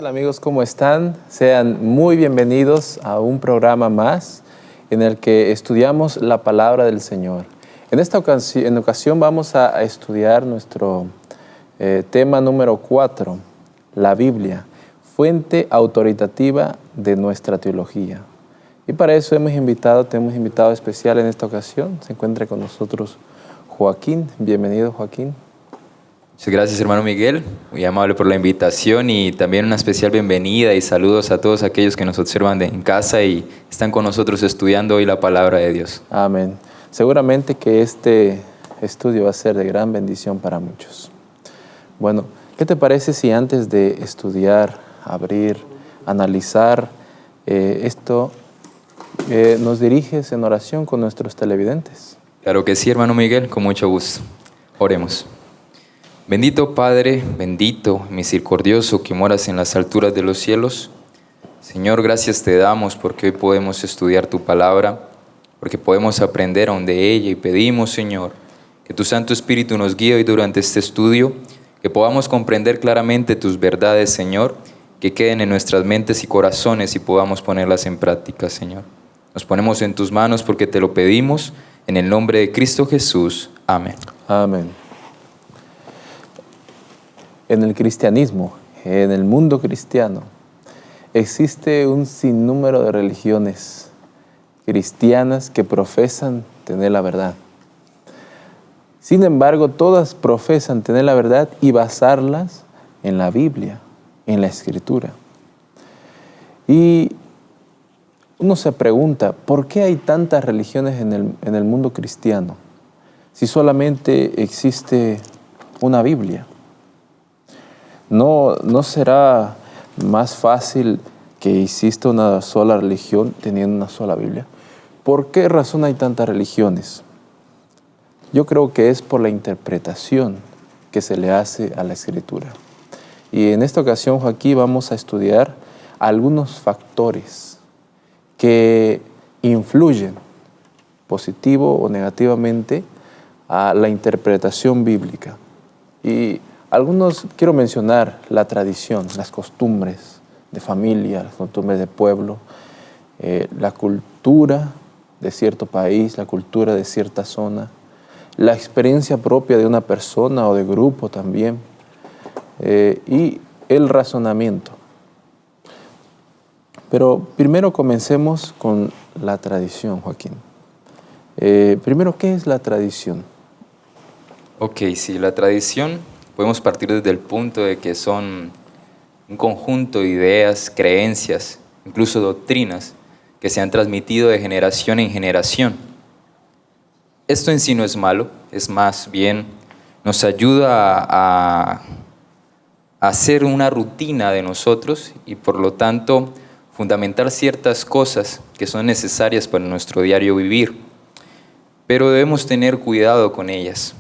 tal amigos? ¿Cómo están? Sean muy bienvenidos a un programa más en el que estudiamos la palabra del Señor. En esta ocasión vamos a estudiar nuestro tema número 4, la Biblia, fuente autoritativa de nuestra teología. Y para eso tenemos invitado especial en esta ocasión. Se encuentra con nosotros Joaquín. Bienvenido, Joaquín. Muchas gracias, hermano Miguel, muy amable por la invitación y también una especial bienvenida y saludos a todos aquellos que nos observan en casa y están con nosotros estudiando hoy la palabra de Dios. Amén. Seguramente que este estudio va a ser de gran bendición para muchos. Bueno, ¿qué te parece si antes de estudiar, abrir, analizar esto, nos diriges en oración con nuestros televidentes? Claro que sí, hermano Miguel, con mucho gusto. Oremos. Bendito Padre, bendito, misericordioso, que moras en las alturas de los cielos. Señor, gracias te damos porque hoy podemos estudiar tu palabra, porque podemos aprender aún de ella y pedimos, Señor, que tu Santo Espíritu nos guíe hoy durante este estudio, que podamos comprender claramente tus verdades, Señor, que queden en nuestras mentes y corazones y podamos ponerlas en práctica, Señor. Nos ponemos en tus manos porque te lo pedimos, en el nombre de Cristo Jesús. Amén. Amén. En el cristianismo, en el mundo cristiano, existe un sinnúmero de religiones cristianas que profesan tener la verdad. Sin embargo, todas profesan tener la verdad y basarlas en la Biblia, en la Escritura. Y uno se pregunta, ¿por qué hay tantas religiones en el mundo cristiano si solamente existe una Biblia? ¿No será más fácil que exista una sola religión teniendo una sola Biblia? ¿Por qué razón hay tantas religiones? Yo creo que es por la interpretación que se le hace a la Escritura. Y en esta ocasión, Joaquín, vamos a estudiar algunos factores que influyen positivo o negativamente a la interpretación bíblica. Y algunos quiero mencionar: la tradición, las costumbres de familia, las costumbres de pueblo, la cultura de cierto país, la cultura de cierta zona, la experiencia propia de una persona o de grupo también, y el razonamiento. Pero primero comencemos con la tradición, Joaquín. Primero, ¿qué es la tradición? Ok, sí, la tradición podemos partir desde el punto de que son un conjunto de ideas, creencias, incluso doctrinas que se han transmitido de generación en generación. Esto en sí no es malo, es más bien nos ayuda a hacer una rutina de nosotros y por lo tanto fundamentar ciertas cosas que son necesarias para nuestro diario vivir. Pero debemos tener cuidado con ellas,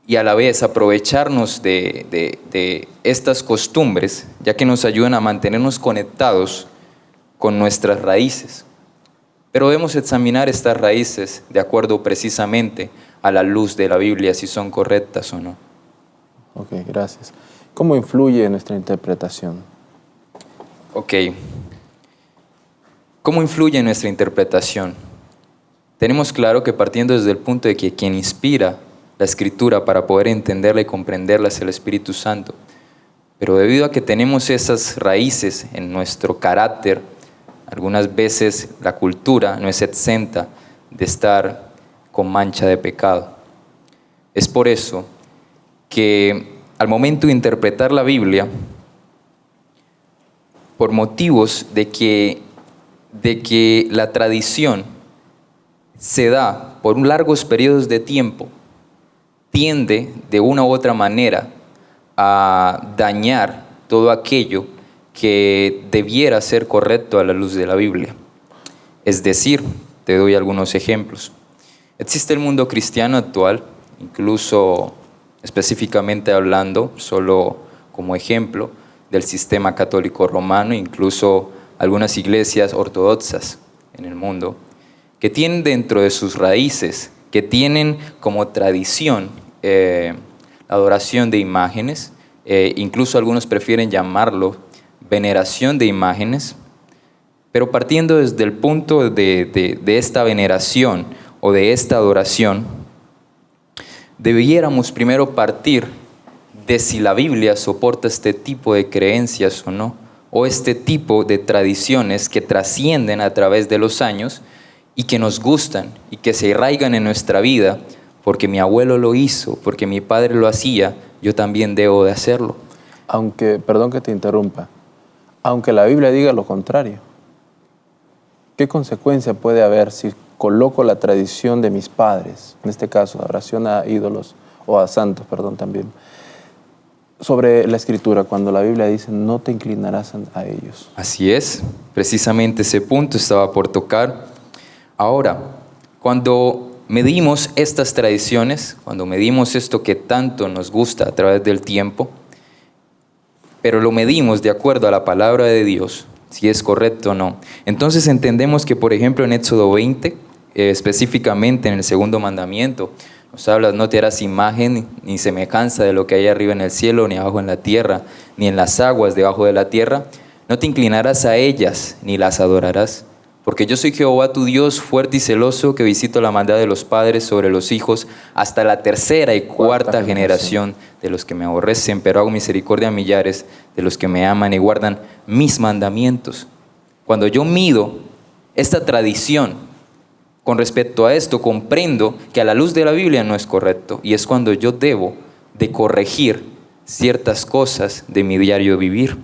y a la vez aprovecharnos de estas costumbres, ya que nos ayudan a mantenernos conectados con nuestras raíces. Pero debemos examinar estas raíces de acuerdo precisamente a la luz de la Biblia, si son correctas o no. Ok, gracias. ¿Cómo influye en nuestra interpretación? Ok. ¿Cómo influye en nuestra interpretación? Tenemos claro que partiendo desde el punto de que quien inspira la Escritura para poder entenderla y comprenderla es el Espíritu Santo. Pero debido a que tenemos esas raíces en nuestro carácter, algunas veces la cultura no es exenta de estar con mancha de pecado. Es por eso que al momento de interpretar la Biblia, por motivos de que la tradición se da por largos periodos de tiempo, tiende de una u otra manera a dañar todo aquello que debiera ser correcto a la luz de la Biblia. Es decir, te doy algunos ejemplos. Existe el mundo cristiano actual, incluso específicamente hablando, solo como ejemplo, del sistema católico romano, incluso algunas iglesias ortodoxas en el mundo, que tienen dentro de sus raíces, que tienen como tradición adoración de imágenes, incluso algunos prefieren llamarlo veneración de imágenes, pero partiendo desde el punto de esta veneración o de esta adoración, debiéramos primero partir de si la Biblia soporta este tipo de creencias o no, o este tipo de tradiciones que trascienden a través de los años y que nos gustan y que se arraigan en nuestra vida, porque mi abuelo lo hizo, porque mi padre lo hacía, yo también debo de hacerlo. Aunque, perdón que te interrumpa, aunque la Biblia diga lo contrario, ¿qué consecuencia puede haber si coloco la tradición de mis padres, en este caso, adoración a ídolos o a santos, perdón, también, sobre la Escritura, cuando la Biblia dice no te inclinarás a ellos? Así es, precisamente ese punto estaba por tocar. Ahora, cuando medimos estas tradiciones, cuando medimos esto que tanto nos gusta a través del tiempo, pero lo medimos de acuerdo a la palabra de Dios, si es correcto o no, entonces entendemos que, por ejemplo, en Éxodo 20, específicamente en el segundo mandamiento, nos habla: no te harás imagen ni semejanza de lo que hay arriba en el cielo, ni abajo en la tierra, ni en las aguas debajo de la tierra. No te inclinarás a ellas, ni las adorarás. Porque yo soy Jehová tu Dios, fuerte y celoso, que visito la maldad de los padres sobre los hijos, hasta la tercera y cuarta generación de los que me aborrecen, pero hago misericordia a millares de los que me aman y guardan mis mandamientos. Cuando yo mido esta tradición con respecto a esto, comprendo que a la luz de la Biblia no es correcto, y es cuando yo debo de corregir ciertas cosas de mi diario vivir.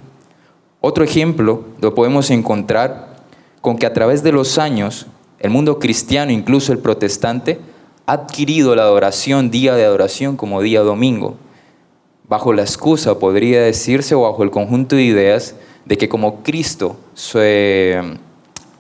Otro ejemplo lo podemos encontrar con que a través de los años el mundo cristiano, incluso el protestante, ha adquirido la adoración, día de adoración, como día domingo, bajo la excusa, podría decirse, o bajo el conjunto de ideas de que como Cristo se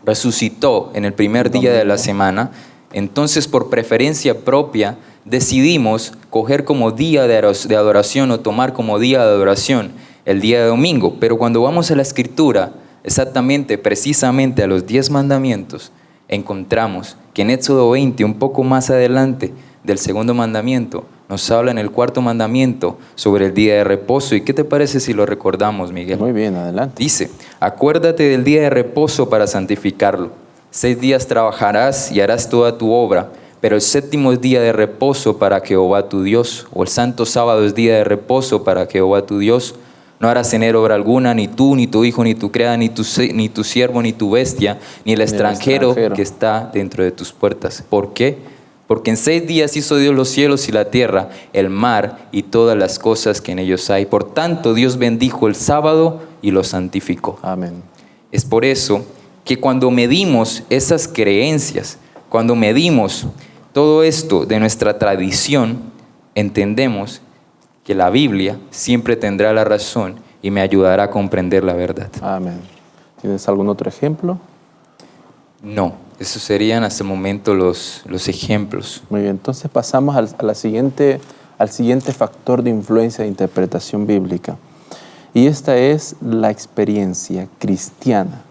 resucitó en el primer día de la semana, entonces por preferencia propia decidimos coger como día de adoración o tomar como día de adoración el día de domingo. Pero cuando vamos a la Escritura, exactamente, precisamente a los 10 mandamientos, encontramos que en Éxodo 20, un poco más adelante del segundo mandamiento, nos habla en el cuarto mandamiento sobre el día de reposo. ¿Y qué te parece si lo recordamos, Miguel? Muy bien, adelante. Dice: acuérdate del día de reposo para santificarlo. 6 días trabajarás y harás toda tu obra, pero el séptimo es día de reposo para Jehová tu Dios, o el santo sábado es día de reposo para Jehová tu Dios. No harás en él obra alguna, ni tú, ni tu hijo, ni tu criada, ni tu siervo, ni tu bestia, ni el extranjero que está dentro de tus puertas. ¿Por qué? Porque en 6 días hizo Dios los cielos y la tierra, el mar y todas las cosas que en ellos hay. Por tanto, Dios bendijo el sábado y lo santificó. Amén. Es por eso que cuando medimos esas creencias, cuando medimos todo esto de nuestra tradición, entendemos que la Biblia siempre tendrá la razón y me ayudará a comprender la verdad. Amén. ¿Tienes algún otro ejemplo? No, esos serían hasta el momento los ejemplos. Muy bien, entonces pasamos al siguiente factor de influencia de interpretación bíblica. Y esta es la experiencia cristiana.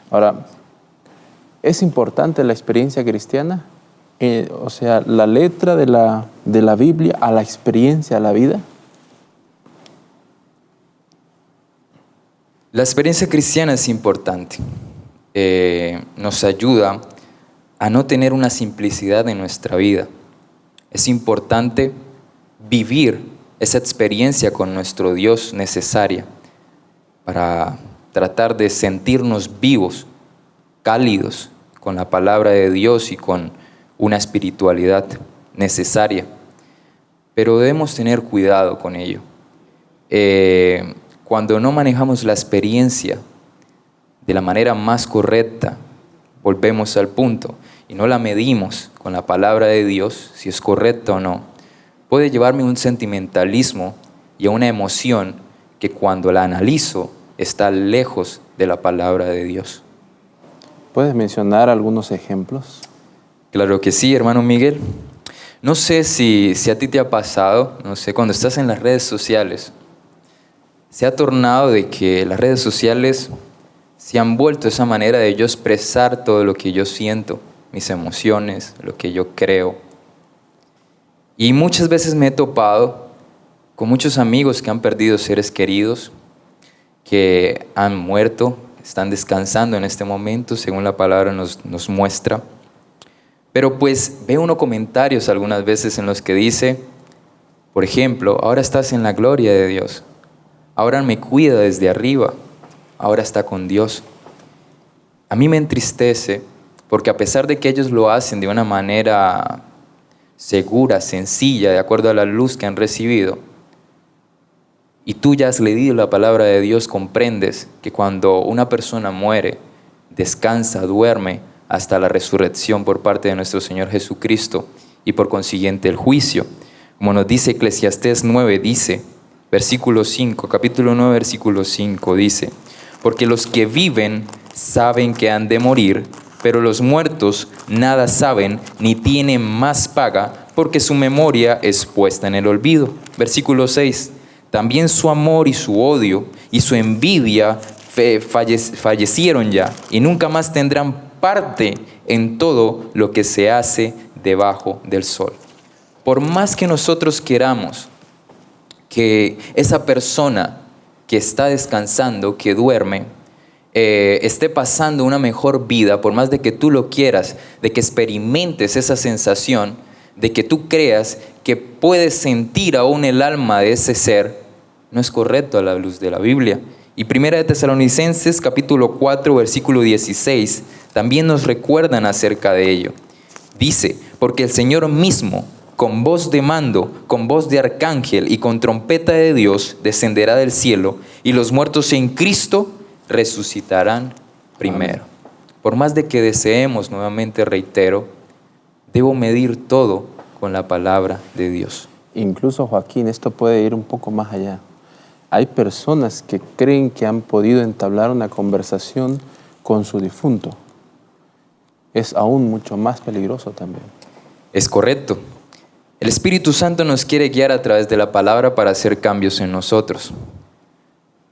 Ahora, ¿es importante la experiencia cristiana? O sea, la letra de la Biblia a la experiencia, a la vida. La experiencia cristiana es importante. Nos ayuda a no tener una simplicidad en nuestra vida. Es importante vivir esa experiencia con nuestro Dios necesaria para tratar de sentirnos vivos, cálidos, con la palabra de Dios y con una espiritualidad necesaria. Pero debemos tener cuidado con ello. Cuando no manejamos la experiencia de la manera más correcta, volvemos al punto, y no la medimos con la palabra de Dios, si es correcta o no, puede llevarme a un sentimentalismo y a una emoción que cuando la analizo está lejos de la palabra de Dios. ¿Puedes mencionar algunos ejemplos? Claro que sí, hermano Miguel. No sé si a ti te ha pasado, no sé, cuando estás en las redes sociales, se ha tornado de que las redes sociales se han vuelto esa manera de yo expresar todo lo que yo siento, mis emociones, lo que yo creo. Y muchas veces me he topado con muchos amigos que han perdido seres queridos, que han muerto, están descansando en este momento, según la palabra nos muestra. Pero pues ve uno comentarios algunas veces en los que dice, por ejemplo, ahora estás en la gloria de Dios, ahora me cuida desde arriba, ahora está con Dios. A mí me entristece porque a pesar de que ellos lo hacen de una manera segura, sencilla, de acuerdo a la luz que han recibido, y tú ya has leído la palabra de Dios, comprendes que cuando una persona muere, descansa, duerme hasta la resurrección por parte de nuestro Señor Jesucristo y por consiguiente el juicio. Como nos dice Eclesiastés 9, dice, versículo 5, capítulo 9, versículo 5, dice, porque los que viven saben que han de morir, pero los muertos nada saben ni tienen más paga, porque su memoria es puesta en el olvido. Versículo 6, también su amor y su odio y su envidia fallecieron ya, y nunca más tendrán parte en todo lo que se hace debajo del sol. Por más que nosotros queramos que esa persona que está descansando, que duerme, esté pasando una mejor vida, por más de que tú lo quieras, de que experimentes esa sensación, de que tú creas que puedes sentir aún el alma de ese ser, no es correcto a la luz de la Biblia. Y Primera de Tesalonicenses capítulo 4 versículo 16 también nos recuerdan acerca de ello. Dice, porque el Señor mismo, con voz de mando, con voz de arcángel y con trompeta de Dios, descenderá del cielo, y los muertos en Cristo resucitarán primero. Por más de que deseemos, nuevamente reitero, debo medir todo con la palabra de Dios. Incluso, Joaquín, esto puede ir un poco más allá. Hay personas que creen que han podido entablar una conversación con su difunto. Es aún mucho más peligroso también. Es correcto. El Espíritu Santo nos quiere guiar a través de la palabra para hacer cambios en nosotros.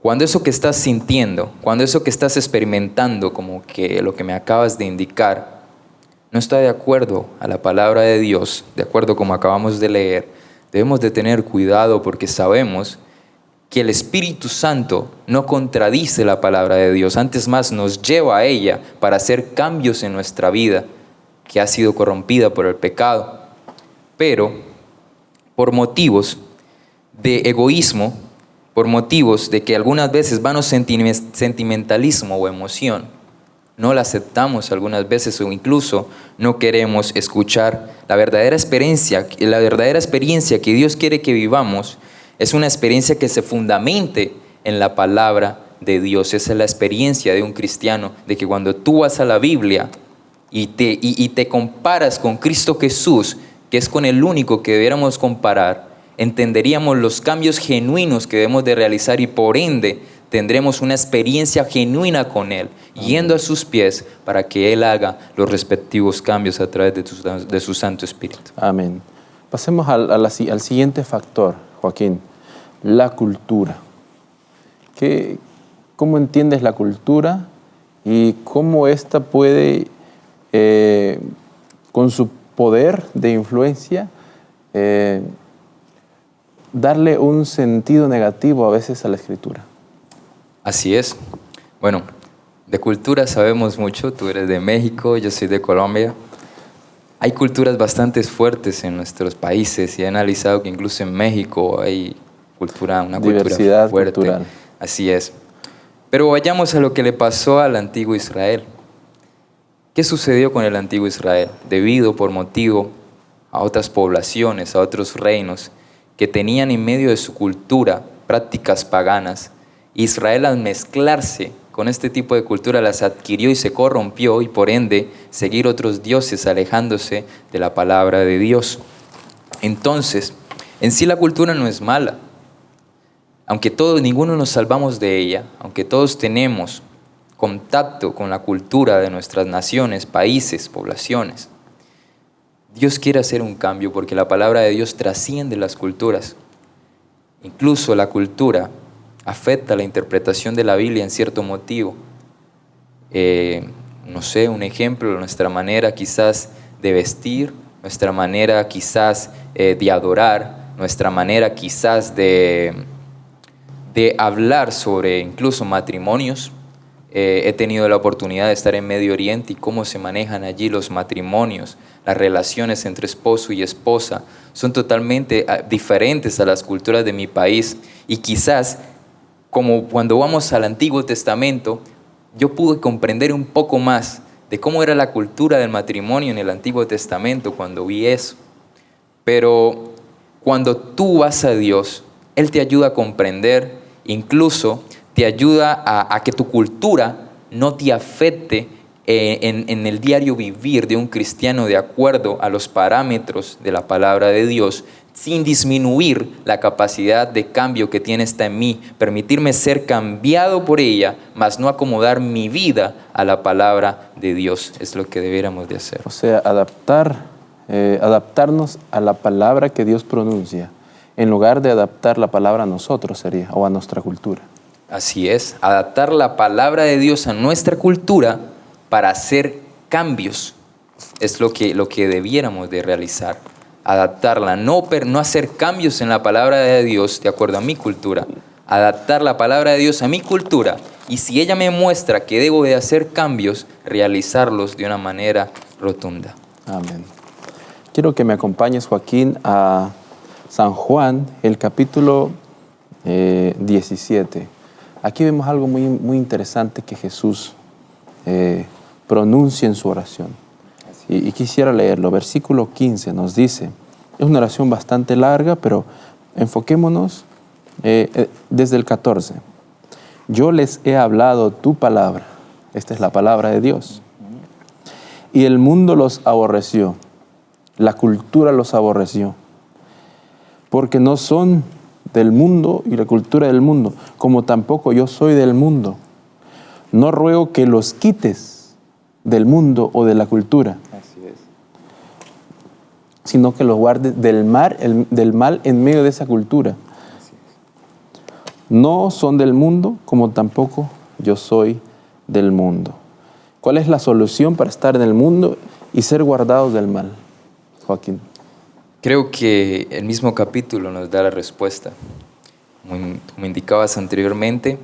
Cuando eso que estás sintiendo, cuando eso que estás experimentando, como que lo que me acabas de indicar, no está de acuerdo a la palabra de Dios, de acuerdo como acabamos de leer, debemos de tener cuidado porque sabemos que el Espíritu Santo no contradice la palabra de Dios, antes más nos lleva a ella para hacer cambios en nuestra vida que ha sido corrompida por el pecado. Pero por motivos de egoísmo, por motivos de que algunas veces vano sentimentalismo o emoción, no la aceptamos algunas veces o incluso no queremos escuchar la verdadera experiencia que Dios quiere que vivamos. Es una experiencia que se fundamente en la palabra de Dios. Esa es la experiencia de un cristiano, de que cuando tú vas a la Biblia y te comparas con Cristo Jesús, que es con el único que debiéramos comparar, entenderíamos los cambios genuinos que debemos de realizar y por ende tendremos una experiencia genuina con Él, yendo a sus pies para que Él haga los respectivos cambios a través de su Santo Espíritu. Amén. Pasemos al siguiente factor, Joaquín, la cultura. ¿Cómo entiendes la cultura y cómo ésta puede, con su poder de influencia, darle un sentido negativo a veces a la Escritura? Así es. Bueno, de cultura sabemos mucho. Tú eres de México, yo soy de Colombia. Hay culturas bastante fuertes en nuestros países y he analizado que incluso en México hay una diversidad cultura fuerte. Cultural. Así es. Pero vayamos a lo que le pasó al antiguo Israel. ¿Qué sucedió con el antiguo Israel? Debido por motivo a otras poblaciones, a otros reinos que tenían en medio de su cultura prácticas paganas, Israel al mezclarse con este tipo de cultura las adquirió y se corrompió y por ende seguir otros dioses alejándose de la palabra de Dios. Entonces, en sí la cultura no es mala. Aunque ninguno nos salvamos de ella, aunque todos tenemos contacto con la cultura de nuestras naciones, países, poblaciones, Dios quiere hacer un cambio porque la palabra de Dios trasciende las culturas. Incluso la cultura afecta la interpretación de la Biblia en cierto motivo. No sé, un ejemplo, nuestra manera quizás de vestir, nuestra manera quizás de adorar, nuestra manera quizás de hablar sobre incluso matrimonios. He tenido la oportunidad de estar en Medio Oriente y cómo se manejan allí los matrimonios, las relaciones entre esposo y esposa son totalmente diferentes a las culturas de mi país. Y quizás, como cuando vamos al Antiguo Testamento, yo pude comprender un poco más de cómo era la cultura del matrimonio en el Antiguo Testamento cuando vi eso. Pero cuando tú vas a Dios, Él te ayuda a comprender, incluso te ayuda a que tu cultura no te afecte en el diario vivir de un cristiano de acuerdo a los parámetros de la palabra de Dios, sin disminuir la capacidad de cambio que tiene esta en mí, permitirme ser cambiado por ella, mas no acomodar mi vida a la palabra de Dios. Es lo que debiéramos de hacer. O sea, adaptarnos a la palabra que Dios pronuncia, en lugar de adaptar la palabra a nosotros sería, o a nuestra cultura. Así es, adaptar la palabra de Dios a nuestra cultura para hacer cambios es lo que debiéramos de realizar. Adaptarla, no hacer cambios en la palabra de Dios de acuerdo a mi cultura. Adaptar la palabra de Dios a mi cultura, y si ella me muestra que debo de hacer cambios, realizarlos de una manera rotunda. Amén. Quiero que me acompañes, Joaquín, a San Juan, el capítulo 17. Aquí vemos algo muy, muy interesante que Jesús pronuncia en su oración. Y quisiera leerlo. Versículo 15 nos dice, es una oración bastante larga, pero enfoquémonos desde el 14. Yo les he hablado tu palabra. Esta es la palabra de Dios. Y el mundo los aborreció. La cultura los aborreció. Porque no son del mundo y la cultura del mundo, como tampoco yo soy del mundo. No ruego que los quites del mundo o de la cultura, sino que los guardes del mal en medio de esa cultura. No son del mundo, como tampoco yo soy del mundo. ¿Cuál es la solución para estar en el mundo y ser guardados del mal, Joaquín? Creo que el mismo capítulo nos da la respuesta. Como indicabas anteriormente,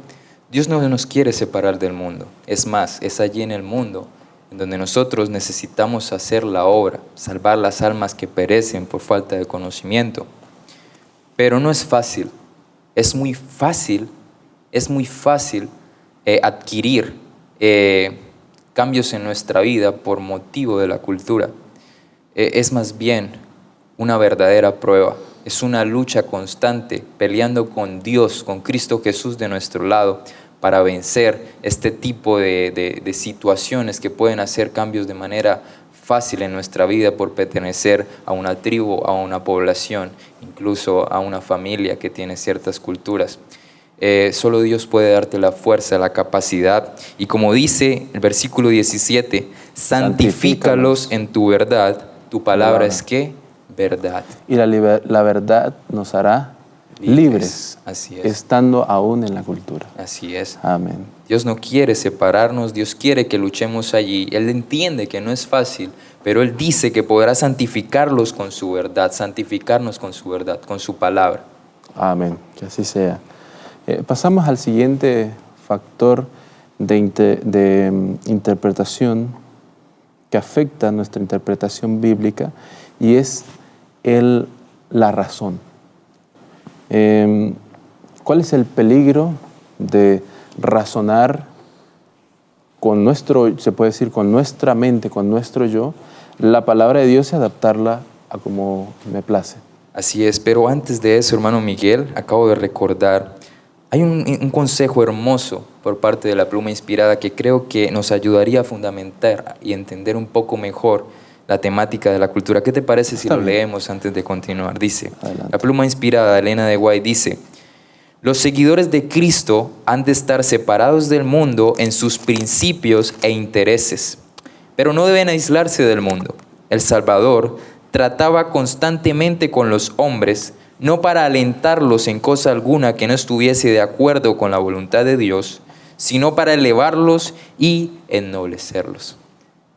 Dios no nos quiere separar del mundo. Es más, es allí en el mundo en donde nosotros necesitamos hacer la obra, salvar las almas que perecen por falta de conocimiento. Pero no es fácil. Es muy fácil adquirir cambios en nuestra vida por motivo de la cultura. Es más bien una verdadera prueba. Es una lucha constante, peleando con Dios, con Cristo Jesús de nuestro lado, para vencer este tipo de situaciones que pueden hacer cambios de manera fácil en nuestra vida por pertenecer a una tribu, a una población, incluso a una familia que tiene ciertas culturas. Solo Dios puede darte la fuerza, la capacidad. Y como dice el versículo 17, santifícalos en tu verdad. Tu palabra es ¿qué? Verdad. Y la verdad nos hará libres, así es, estando aún en la cultura. Así es. Amén. Dios no quiere separarnos, Dios quiere que luchemos allí. Él entiende que no es fácil, pero Él dice que podrá santificarlos con su verdad, santificarnos con su verdad, con su palabra. Amén, que así sea. Pasamos al siguiente factor de interpretación que afecta nuestra interpretación bíblica, y es la razón. ¿Cuál es el peligro de razonar con se puede decir, con nuestra mente, con nuestro yo, la palabra de Dios y adaptarla a como me place? Así es, pero antes de eso, hermano Miguel, acabo de recordar, hay un consejo hermoso por parte de la Pluma Inspirada que creo que nos ayudaría a fundamentar y entender un poco mejor la temática de la cultura. ¿Qué te parece si lo leemos antes de continuar? Dice, adelante. La Pluma Inspirada, Elena de White, dice, los seguidores de Cristo han de estar separados del mundo en sus principios e intereses, pero no deben aislarse del mundo. El Salvador trataba constantemente con los hombres, no para alentarlos en cosa alguna que no estuviese de acuerdo con la voluntad de Dios, sino para elevarlos y ennoblecerlos.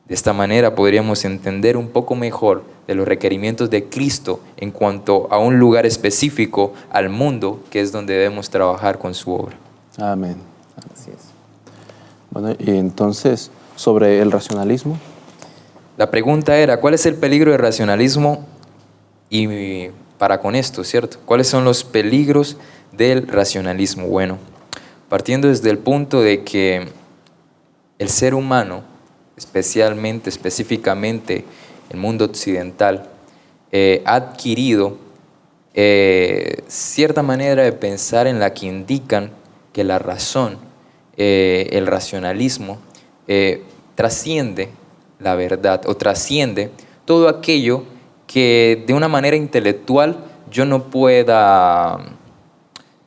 De esta manera podríamos entender un poco mejor de los requerimientos de Cristo en cuanto a un lugar específico al mundo, que es donde debemos trabajar con su obra. Amén. Así es. Bueno, y entonces, sobre el racionalismo. La pregunta era, ¿cuál es el peligro del racionalismo? Y para con esto, ¿cierto? ¿Cuáles son los peligros del racionalismo? Bueno, partiendo desde el punto de que el ser humano, específicamente el mundo occidental, ha adquirido cierta manera de pensar en la que indican que la razón, el racionalismo, trasciende la verdad o trasciende todo aquello que de una manera intelectual yo no pueda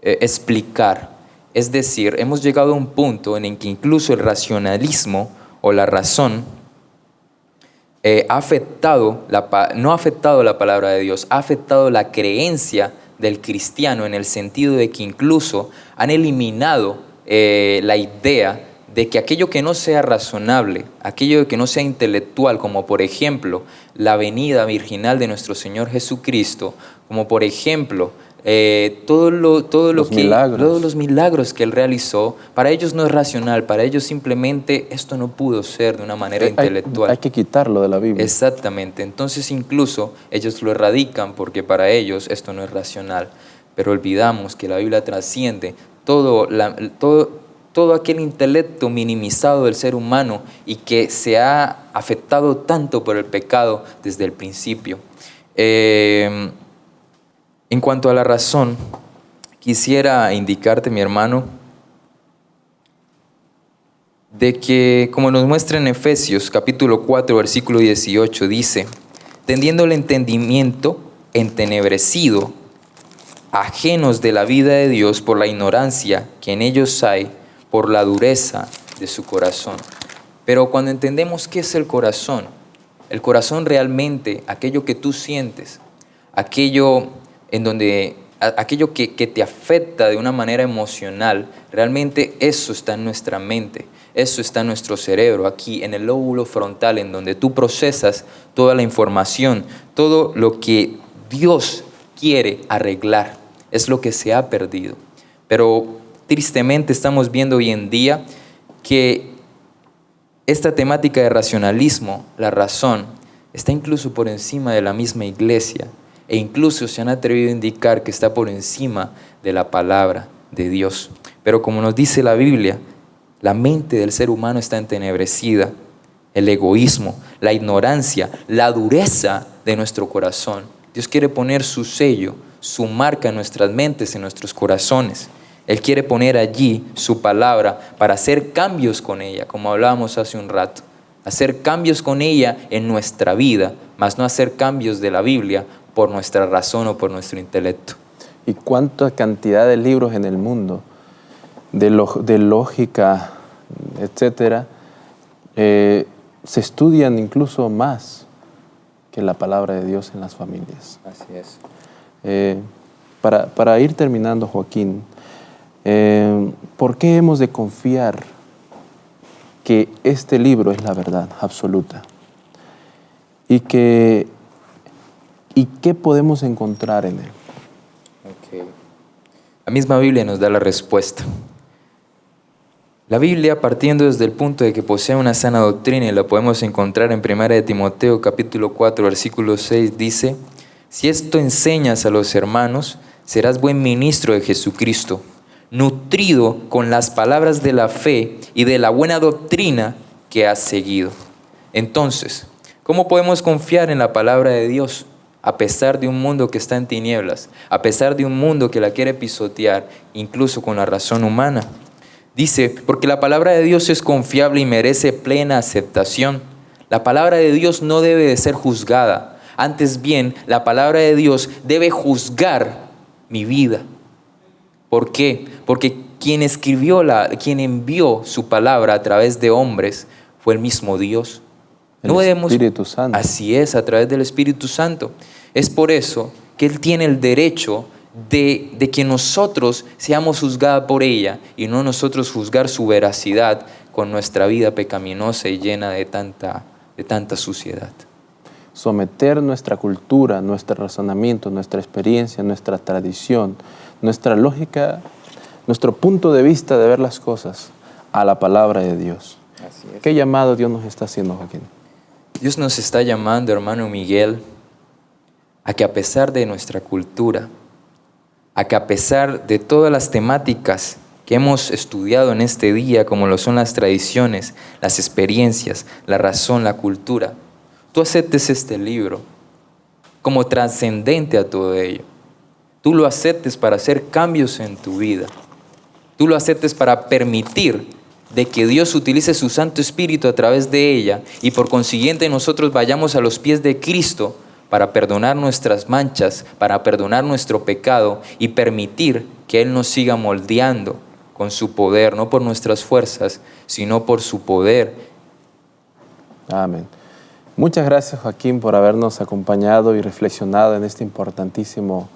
explicar. Es decir, hemos llegado a un punto en el que incluso el racionalismo o la razón no ha afectado la palabra de Dios, ha afectado la creencia del cristiano, en el sentido de que incluso han eliminado la idea de que aquello que no sea razonable, aquello que no sea intelectual, como por ejemplo la venida virginal de nuestro Señor Jesucristo, como por ejemplo todos los milagros que Él realizó, para ellos no es racional, para ellos simplemente esto no pudo ser de una manera intelectual. Hay que quitarlo de la Biblia. Exactamente, entonces incluso ellos lo erradican porque para ellos esto no es racional, pero olvidamos que la Biblia trasciende todo aquel intelecto minimizado del ser humano y que se ha afectado tanto por el pecado desde el principio. En cuanto a la razón, quisiera indicarte, mi hermano, de que, como nos muestra en Efesios capítulo 4, versículo 18, dice, tendiendo el entendimiento entenebrecido, ajenos de la vida de Dios por la ignorancia que en ellos hay, por la dureza de su corazón. Pero cuando entendemos qué es el corazón realmente, aquello que tú sientes, aquello que te afecta de una manera emocional, realmente eso está en nuestra mente, eso está en nuestro cerebro, aquí en el lóbulo frontal, en donde tú procesas toda la información, todo lo que Dios quiere arreglar, es lo que se ha perdido. Pero tristemente estamos viendo hoy en día que esta temática de racionalismo, la razón, está incluso por encima de la misma iglesia, e incluso se han atrevido a indicar que está por encima de la palabra de Dios. Pero como nos dice la Biblia, la mente del ser humano está entenebrecida. El egoísmo, la ignorancia, la dureza de nuestro corazón. Dios quiere poner su sello, su marca en nuestras mentes, en nuestros corazones. Él quiere poner allí su palabra para hacer cambios con ella, como hablábamos hace un rato. Hacer cambios con ella en nuestra vida, mas no hacer cambios de la Biblia por nuestra razón o por nuestro intelecto. ¿Y cuánta cantidad de libros en el mundo, de lógica, etcétera, se estudian incluso más que la palabra de Dios en las familias? Así es. Para ir terminando, Joaquín, ¿por qué hemos de confiar que este libro es la verdad absoluta? ¿Y qué podemos encontrar en él? Okay. La misma Biblia nos da la respuesta. La Biblia, partiendo desde el punto de que posee una sana doctrina, y la podemos encontrar en 1 Timoteo capítulo 4, versículo 6, dice, si esto enseñas a los hermanos, serás buen ministro de Jesucristo, nutrido con las palabras de la fe y de la buena doctrina que has seguido. Entonces, ¿cómo podemos confiar en la palabra de Dios a pesar de un mundo que está en tinieblas, a pesar de un mundo que la quiere pisotear, incluso con la razón humana? Dice, porque la palabra de Dios es confiable y merece plena aceptación. La palabra de Dios no debe de ser juzgada. Antes bien, la palabra de Dios debe juzgar mi vida. ¿Por qué? Porque quien envió su palabra a través de hombres fue el mismo Dios. Espíritu Santo. Así es, a través del Espíritu Santo. Es por eso que Él tiene el derecho de que nosotros seamos juzgados por ella y no nosotros juzgar su veracidad con nuestra vida pecaminosa y llena de tanta de tanta suciedad. Someter nuestra cultura, nuestro razonamiento, nuestra experiencia, nuestra tradición, nuestra lógica, nuestro punto de vista de ver las cosas a la palabra de Dios. Así es. ¿Qué llamado Dios nos está haciendo, Joaquín? Dios nos está llamando, hermano Miguel, a que a pesar de nuestra cultura, a que a pesar de todas las temáticas que hemos estudiado en este día, como lo son las tradiciones, las experiencias, la razón, la cultura, tú aceptes este libro como trascendente a todo ello. Tú lo aceptes para hacer cambios en tu vida. Tú lo aceptes para permitir de que Dios utilice su Santo Espíritu a través de ella y por consiguiente nosotros vayamos a los pies de Cristo para perdonar nuestras manchas, para perdonar nuestro pecado y permitir que Él nos siga moldeando con su poder, no por nuestras fuerzas, sino por su poder. Amén. Muchas gracias, Joaquín, por habernos acompañado y reflexionado en este importantísimo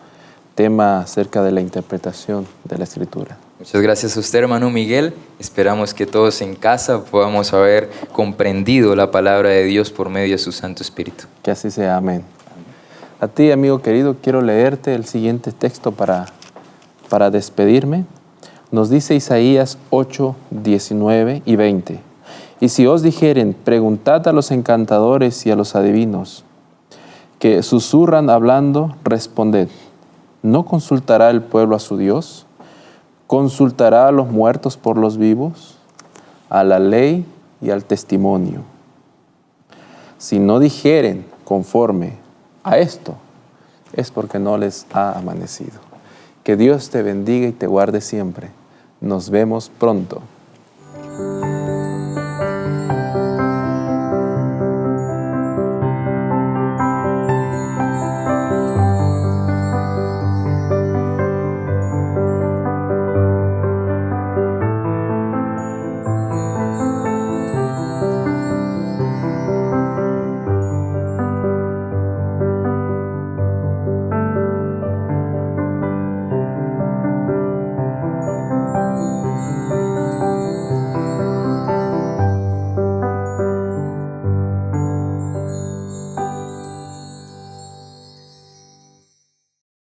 tema acerca de la interpretación de la Escritura. Muchas gracias a usted, hermano Miguel. Esperamos que todos en casa podamos haber comprendido la palabra de Dios por medio de su Santo Espíritu. Que así sea. Amén. A ti, amigo querido, quiero leerte el siguiente texto para despedirme. Nos dice Isaías 8, 19 y 20. Y si os dijeren, preguntad a los encantadores y a los adivinos, que susurran hablando, responded, ¿no consultará el pueblo a su Dios? ¿Consultará a los muertos por los vivos? A la ley y al testimonio. Si no dijeren conforme a esto, es porque no les ha amanecido. Que Dios te bendiga y te guarde siempre. Nos vemos pronto.